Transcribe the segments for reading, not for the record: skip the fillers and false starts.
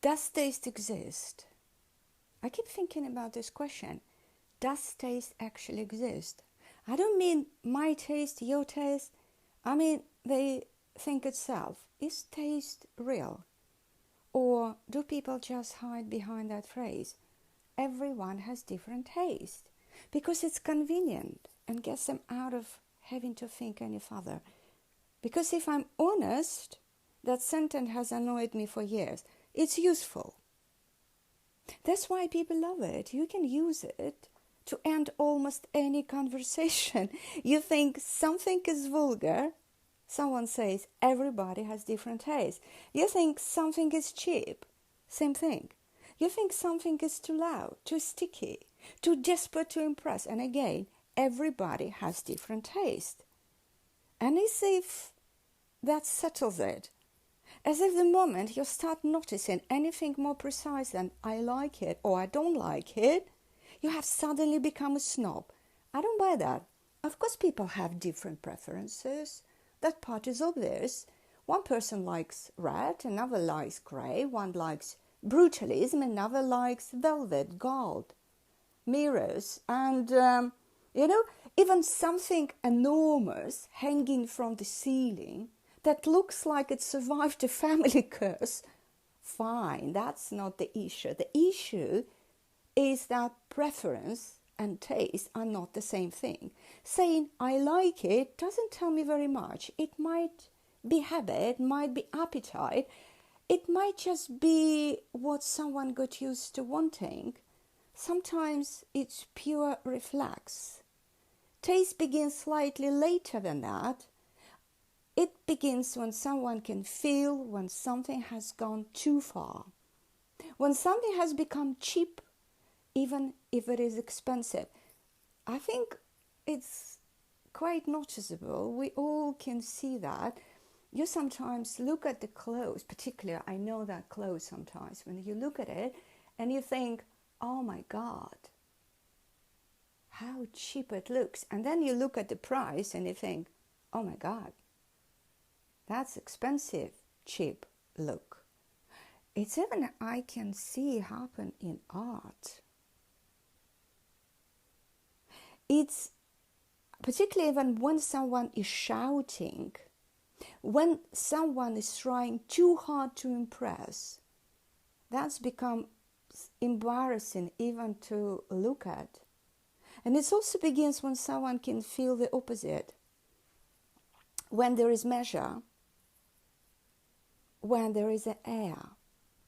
Does taste exist? I keep thinking about this question. Does taste actually exist? I don't mean my taste, your taste. I mean the thing itself. Is taste real? Or do people just hide behind that phrase? Everyone has different taste. Because it's convenient and gets them out of having to think any further. Because if I'm honest, that sentence has annoyed me for years. It's useful. That's why people love it. You can use it to end almost any conversation. You think something is vulgar, someone says everybody has different tastes. You think something is cheap, same thing. You think something is too loud, too sticky, too desperate to impress, and again, everybody has different taste. And as if that settles it. As if the moment you start noticing anything more precise than I like it or I don't like it, you have suddenly become a snob. I don't buy that. Of course people have different preferences. That part is obvious. One person likes red, another likes grey, one likes brutalism, another likes velvet, gold, mirrors, and even something enormous hanging from the ceiling that looks like it survived a family curse. Fine, that's not the issue. The issue is that preference and taste are not the same thing. Saying I like it doesn't tell me very much. It might be habit, might be appetite, it might just be what someone got used to wanting. Sometimes it's pure reflex. Taste begins slightly later than that. It begins when someone can feel when something has gone too far. When something has become cheap, even if it is expensive. I think it's quite noticeable. We all can see that. You sometimes look at the clothes, particularly I know that clothes sometimes, when you look at it and you think, oh my God, how cheap it looks. And then you look at the price and you think, oh my God, that's expensive, cheap look. It's even I can see happen in art. It's particularly even when someone is shouting, when someone is trying too hard to impress, that's become embarrassing even to look at. And it also begins when someone can feel the opposite. When there is measure, when there is an air,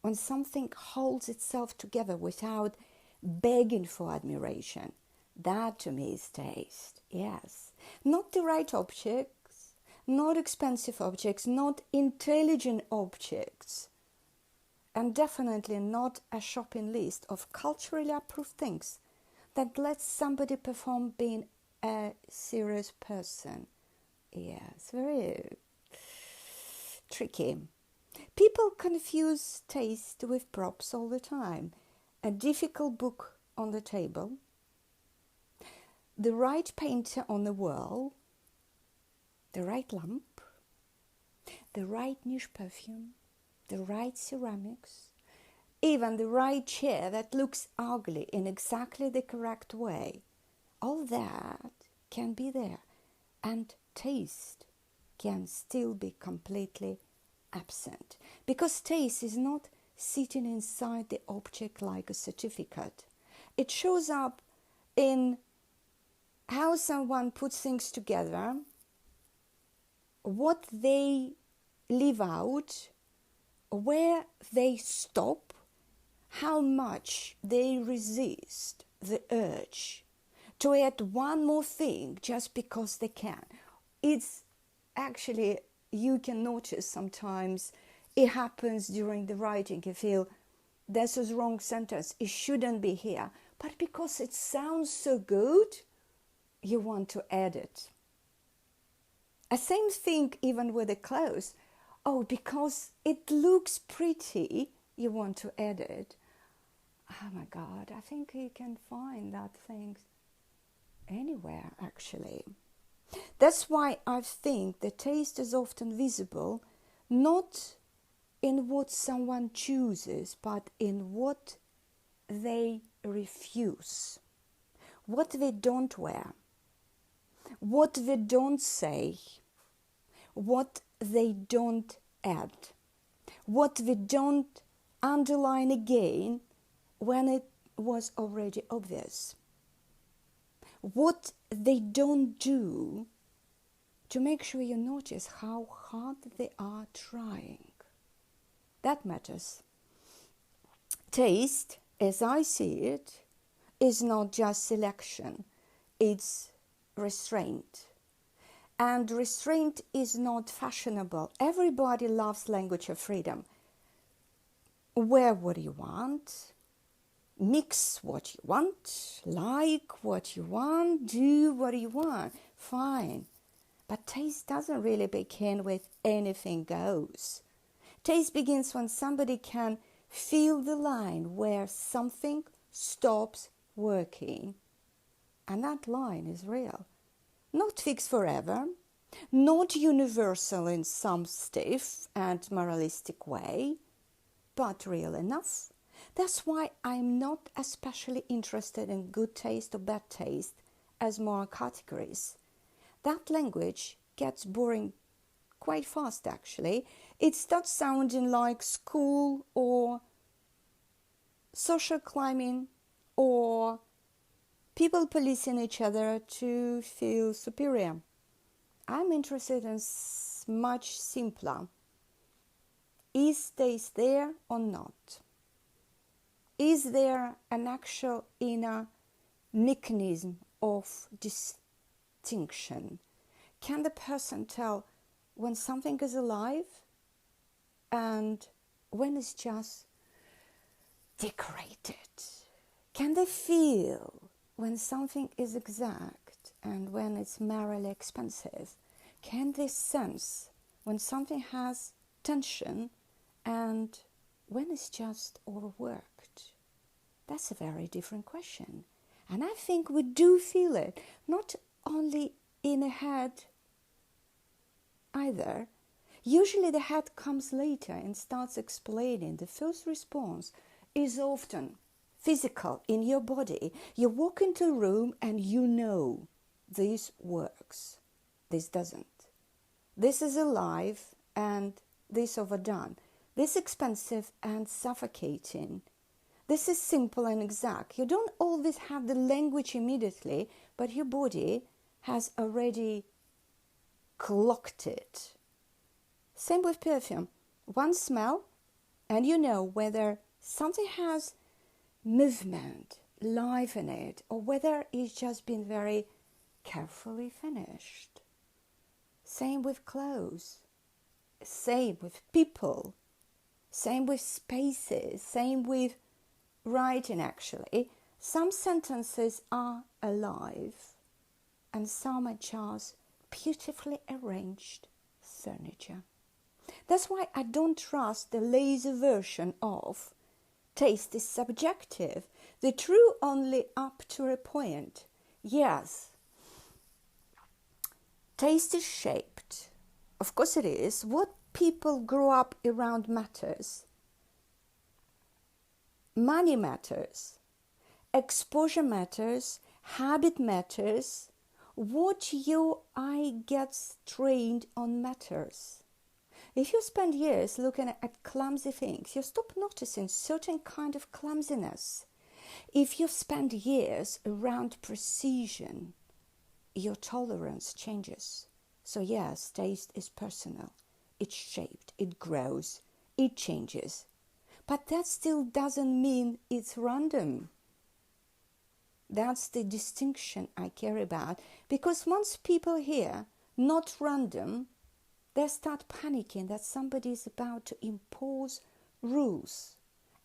when something holds itself together without begging for admiration. That to me is taste, yes. Not the right objects, not expensive objects, not intelligent objects, and definitely not a shopping list of culturally approved things that lets somebody perform being a serious person. Yes, very tricky. People confuse taste with props all the time. A difficult book on the table, the right painter on the wall, the right lamp, the right niche perfume, the right ceramics, even the right chair that looks ugly in exactly the correct way. All that can be there, and taste can still be completely absent, because taste is not sitting inside the object like a certificate. It shows up in how someone puts things together, what they leave out, where they stop, how much they resist the urge to add one more thing just because they can. It's actually, you can notice sometimes it happens during the writing. You feel this is wrong sentence, it shouldn't be here, but because it sounds so good, you want to add it. A same thing even with the clothes. Oh, because it looks pretty, you want to add it. Oh my God, I think you can find that things anywhere actually. That's why I think the taste is often visible, not in what someone chooses, but in what they refuse, what they don't wear, what they don't say, what they don't add, what they don't underline again when it was already obvious, what they don't do to make sure you notice how hard they are trying. That matters. Taste, as I see it, is not just selection, it's restraint. And restraint is not fashionable. Everybody loves language of freedom. Wear what you want, mix what you want, like what you want, do what you want. Fine. But taste doesn't really begin with anything goes. Taste begins when somebody can feel the line where something stops working. And that line is real. Not fixed forever, not universal in some stiff and moralistic way, but real enough. That's why I'm not especially interested in good taste or bad taste as moral categories. That language gets boring quite fast, actually. It starts sounding like school or social climbing or people policing each other to feel superior. I'm interested in much simpler. Is taste there or not? Is there an actual inner mechanism of distinction? Can the person tell when something is alive and when it's just decorated? Can they feel when something is exact and when it's merely expensive? Can they sense when something has tension and when it's just overworked? That's a very different question. And I think we do feel it, not only in the head either. Usually the head comes later and starts explaining. The first response is often physical, in your body. You walk into a room and you know this works, this doesn't. This is alive and this overdone. This expensive and suffocating. This is simple and exact. You don't always have the language immediately, but your body has already clocked it. Same with perfume. One smell and you know whether something has movement, life in it, or whether it's just been very carefully finished. Same with clothes. Same with people. Same with spaces. Same with writing, actually. Some sentences are alive and some are just beautifully arranged furniture. That's why I don't trust the lazy version of taste is subjective. The true only up to a point. Yes, taste is shaped. Of course it is. What people grow up around matters. Money matters. Exposure matters. Habit matters. What your eye gets trained on matters. If you spend years looking at clumsy things, you stop noticing certain kind of clumsiness. If you spend years around precision, your tolerance changes. So yes, taste is personal. It's shaped, it grows, it changes. But that still doesn't mean it's random. That's the distinction I care about. Because once people hear not random, they start panicking that somebody is about to impose rules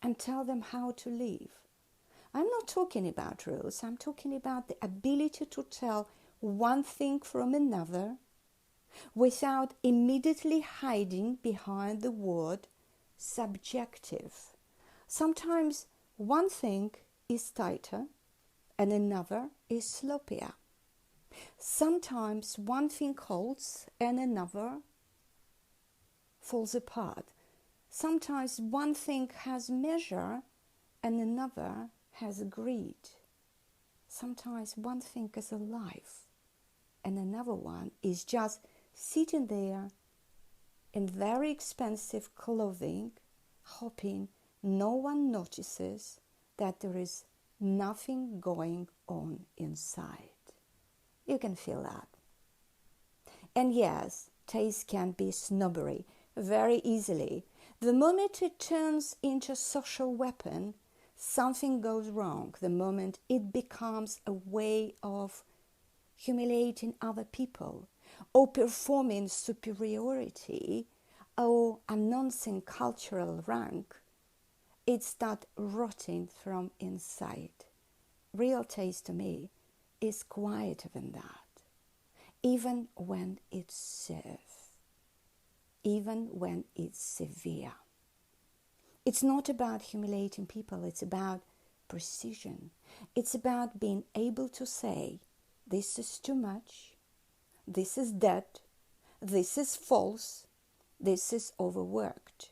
and tell them how to live. I'm not talking about rules. I'm talking about the ability to tell one thing from another without immediately hiding behind the word subjective. Sometimes one thing is tighter and another is sloppier. Sometimes one thing holds and another falls apart. Sometimes one thing has measure and another has greed. Sometimes one thing is alive and another one is just sitting there in very expensive clothing, hoping no one notices that there is nothing going on inside. You can feel that. And yes, taste can be snobbery very easily. The moment it turns into a social weapon, something goes wrong. The moment it becomes a way of humiliating other people or performing superiority or announcing cultural rank, it starts rotting from inside. Real taste to me is quieter than that, even when it's served, even when it's severe. It's not about humiliating people, it's about precision. It's about being able to say, this is too much, this is dead, this is false, this is overworked,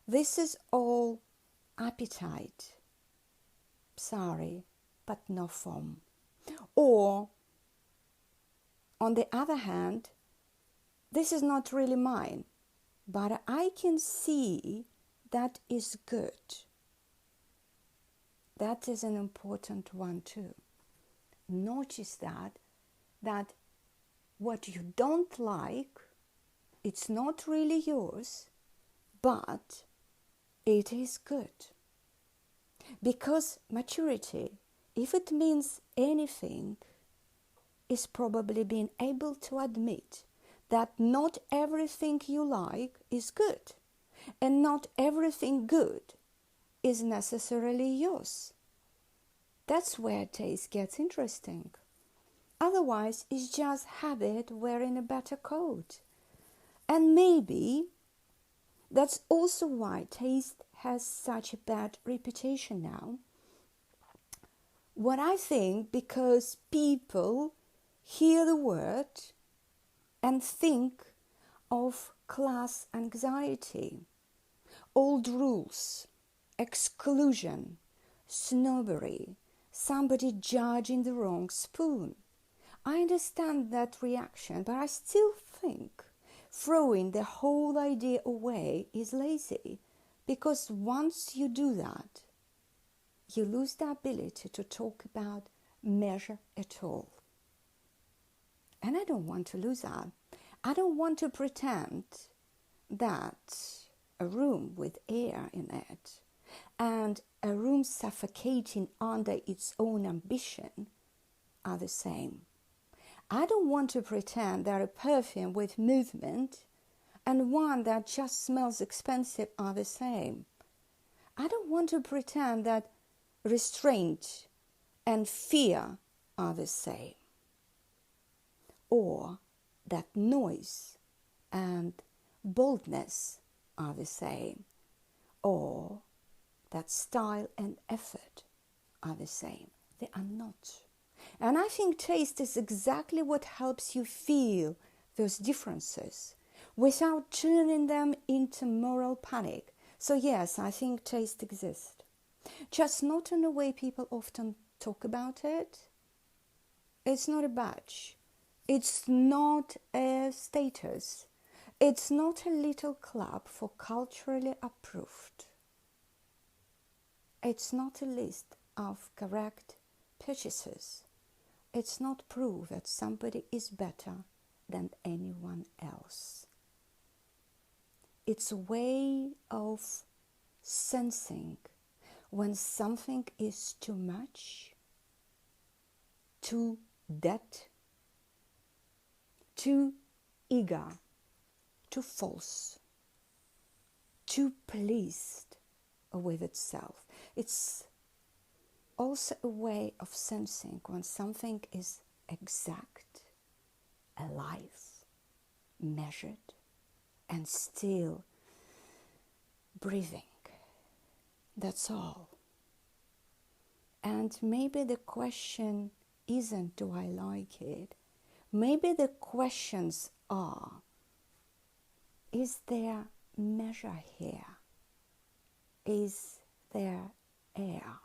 this is all appetite. Sorry, but no form. Or, on the other hand, this is not really mine, but I can see that is good. That is an important one too. Notice that what you don't like, it's not really yours, but it is good. Because maturity, if it means anything, is probably being able to admit that not everything you like is good, and not everything good is necessarily yours. That's where taste gets interesting. Otherwise, it's just habit wearing a better coat. And maybe that's also why taste has such a bad reputation now. What I think, because people hear the word and think of class anxiety, old rules, exclusion, snobbery, somebody judging the wrong spoon. I understand that reaction, but I still think throwing the whole idea away is lazy, because once you do that, you lose the ability to talk about measure at all. And I don't want to lose that. I don't want to pretend that a room with air in it and a room suffocating under its own ambition are the same. I don't want to pretend that a perfume with movement and one that just smells expensive are the same. I don't want to pretend that restraint and fear are the same, or that noise and boldness are the same, or that style and effort are the same. They are not. And I think taste is exactly what helps you feel those differences without turning them into moral panic. So yes, I think taste exists. Just not in the way people often talk about it. It's not a badge. It's not a status. It's not a little club for culturally approved. It's not a list of correct purchases. It's not proof that somebody is better than anyone else. It's a way of sensing when something is too much, too dead, too eager, too false, too pleased with itself. It's also a way of sensing when something is exact, alive, measured, and still breathing. That's all. And maybe the question isn't, do I like it? Maybe the questions are, is there measure here? is their air?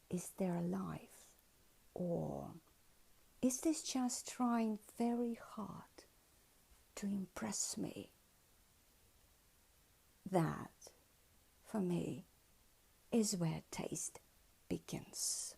Is their life? Or is this just trying very hard to impress me? That, for me, is where taste begins.